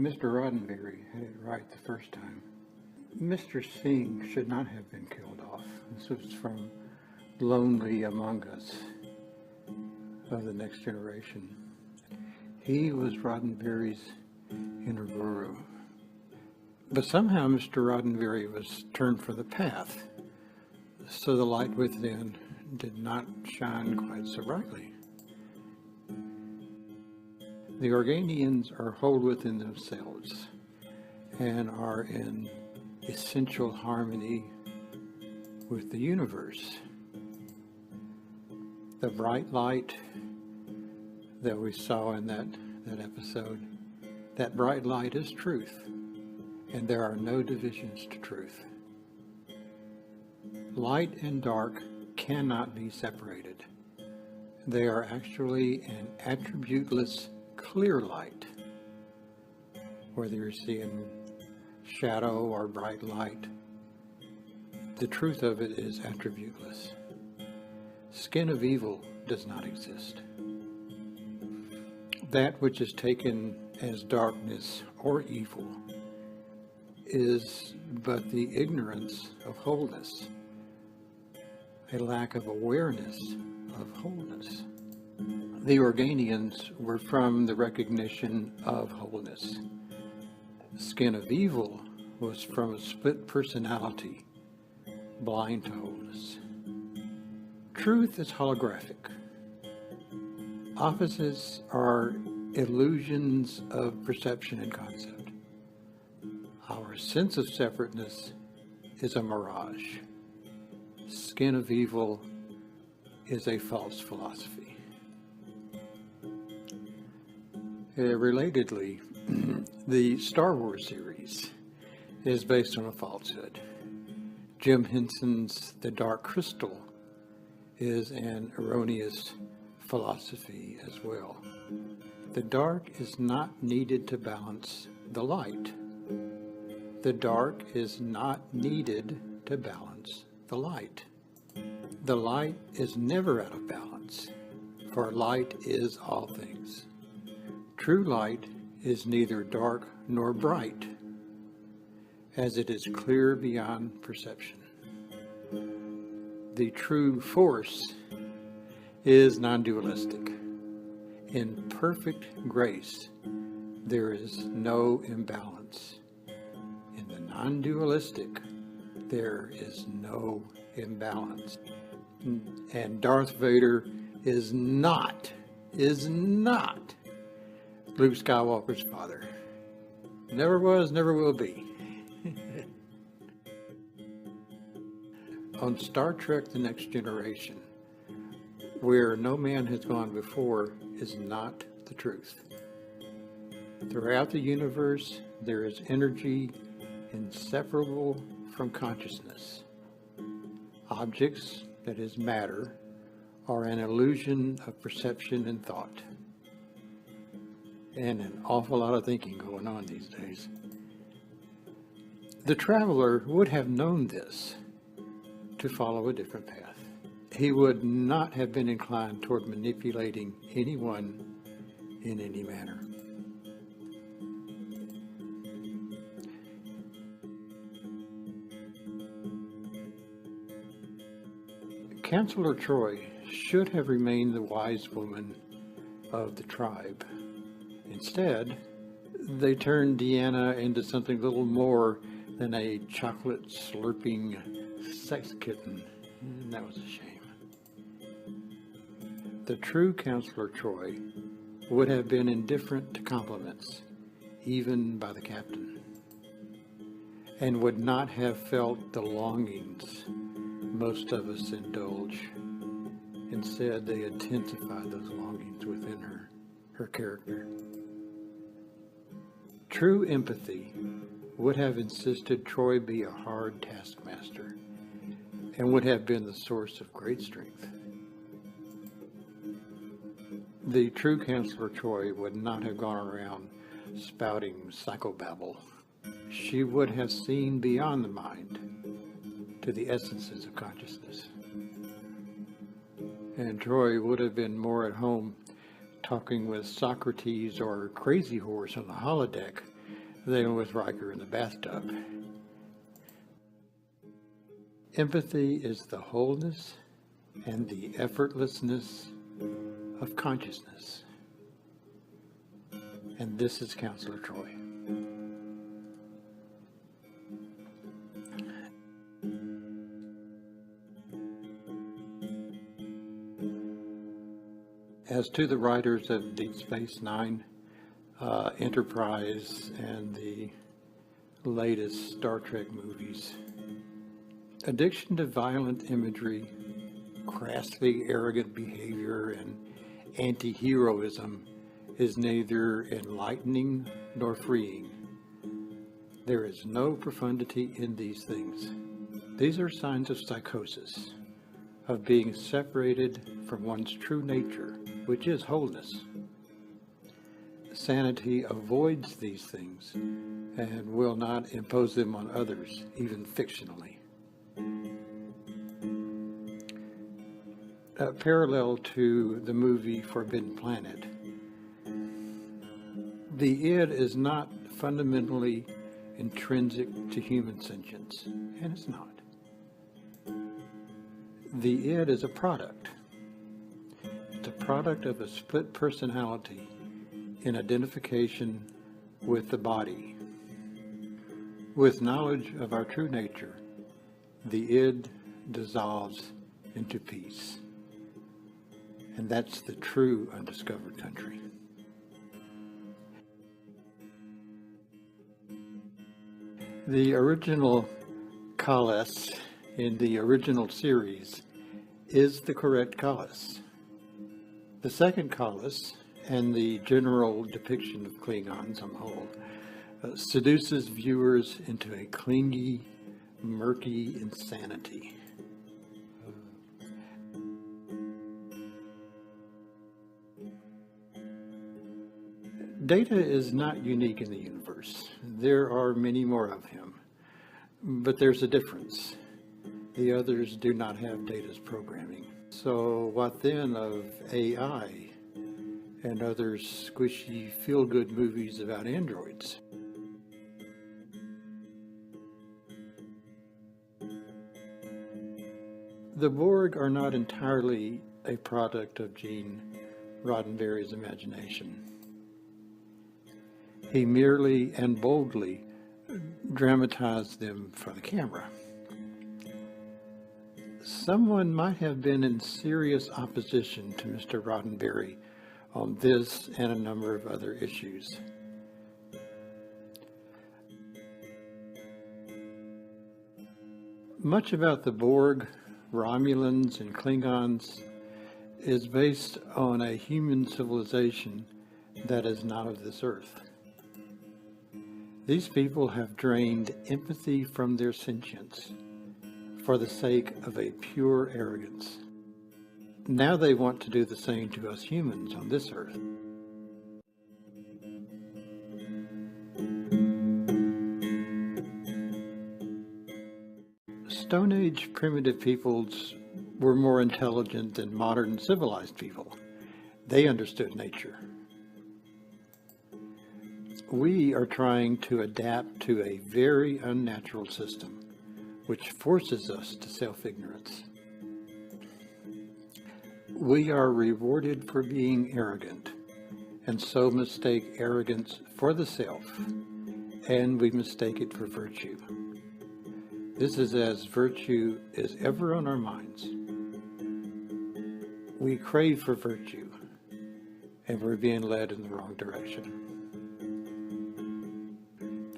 Mr. Roddenberry had it right the first time. Mr. Singh should not have been killed off. This was from Lonely Among Us of the Next Generation. He was Roddenberry's inner guru. But somehow Mr. Roddenberry was turned from the path, so the light within did not shine quite so brightly. The Organians are whole within themselves and are in essential harmony with the universe. The bright light that we saw in that episode, that bright light is truth, and there are no divisions to truth. Light and dark cannot be separated. They are actually an attributeless clear light. Whether you're seeing shadow or bright light, the truth of it is attributeless. Skin of evil does not exist. That which is taken as darkness or evil is but the ignorance of wholeness, a lack of awareness of wholeness. The Organians were from the recognition of wholeness. Skin of evil was from a split personality, blind to wholeness. Truth is holographic. Opposites are illusions of perception and concept. Our sense of separateness is a mirage. Skin of evil is a false philosophy. Relatedly, the Star Wars series is based on a falsehood. Jim Henson's The Dark Crystal is an erroneous philosophy as well. The dark is not needed to balance the light. The dark is not needed to balance the light. The light is never out of balance, for light is all things. True light is neither dark nor bright, as it is clear beyond perception. The true force is non-dualistic. In perfect grace, there is no imbalance. In the non-dualistic, there is no imbalance. And Darth Vader is not Luke Skywalker's father. Never was, never will be. On Star Trek The Next Generation, where no man has gone before is not the truth. Throughout the universe, there is energy inseparable from consciousness. Objects, that is matter, are an illusion of perception and thought. And an awful lot of thinking going on these days. The traveler would have known this to follow a different path. He would not have been inclined toward manipulating anyone in any manner. Counselor Troy should have remained the wise woman of the tribe. Instead, they turned Deanna into something little more than a chocolate slurping sex kitten. And that was a shame. The true Counselor Troy would have been indifferent to compliments, even by the captain, and would not have felt the longings most of us indulge. Instead, they intensified those longings within her character. True empathy would have insisted Troy be a hard taskmaster and would have been the source of great strength. The true Counselor Troy would not have gone around spouting psychobabble. She would have seen beyond the mind to the essences of consciousness. And Troy would have been more at home talking with Socrates or Crazy Horse on the holodeck than with Riker in the bathtub. Empathy is the wholeness and the effortlessness of consciousness. And this is Counselor Troy. As to the writers of Deep Space Nine, Enterprise, and the latest Star Trek movies, addiction to violent imagery, crassly arrogant behavior, and anti-heroism is neither enlightening nor freeing. There is no profundity in these things. These are signs of psychosis, of being separated from one's true nature, which is wholeness. Sanity avoids these things and will not impose them on others, even fictionally. Parallel to the movie Forbidden Planet, the id is not fundamentally intrinsic to human sentience, and it's not. The id is a product. It's a product of a split personality in identification with the body. With knowledge of our true nature, the id dissolves into peace. And that's the true undiscovered country. The original Kalas in the original series is the correct Kalas. The second Kalas, and the general depiction of Klingons on the whole, seduces viewers into a clingy, murky insanity. Data is not unique in the universe. There are many more of him, but there's a difference. The others do not have Data's programming. So what then of AI and other squishy feel-good movies about androids? The Borg are not entirely a product of Gene Roddenberry's imagination. He merely and boldly dramatized them for the camera. Someone might have been in serious opposition to Mr. Roddenberry on this and a number of other issues. Much about the Borg, Romulans, and Klingons is based on a human civilization that is not of this earth. These people have drained empathy from their sentience for the sake of a pure arrogance. Now they want to do the same to us humans on this earth. Stone Age primitive peoples were more intelligent than modern civilized people. They understood nature. We are trying to adapt to a very unnatural system, which forces us to self-ignorance. We are rewarded for being arrogant, and so mistake arrogance for the self, and we mistake it for virtue. This is as virtue is ever on our minds. We crave for virtue, and we're being led in the wrong direction.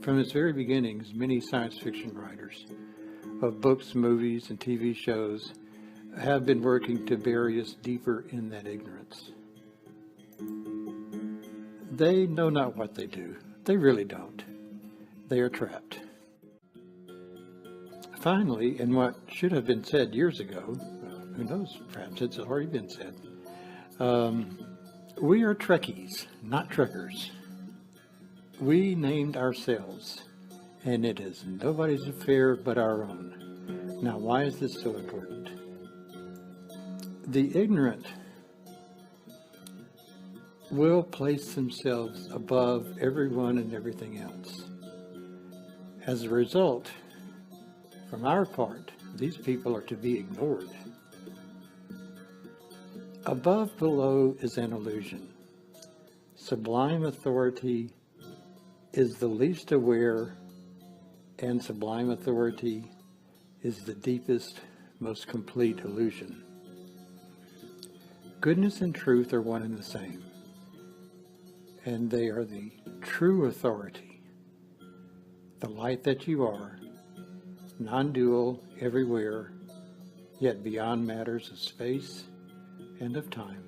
From its very beginnings, many science fiction writers of books, movies, and TV shows have been working to bury us deeper in that ignorance. They know not what they do. They really don't. They are trapped. Finally, in what should have been said years ago, who knows, perhaps it's already been said, we are Trekkies, not Trekkers. We named ourselves, and it is nobody's affair but our own. Now, why is this so important? The ignorant will place themselves above everyone and everything else. As a result, from our part, these people are to be ignored. Above, below is an illusion. Sublime authority is the least aware, and sublime authority is the deepest, most complete illusion. Goodness and truth are one and the same, and they are the true authority, the light that you are, non-dual, everywhere, yet beyond matters of space and of time.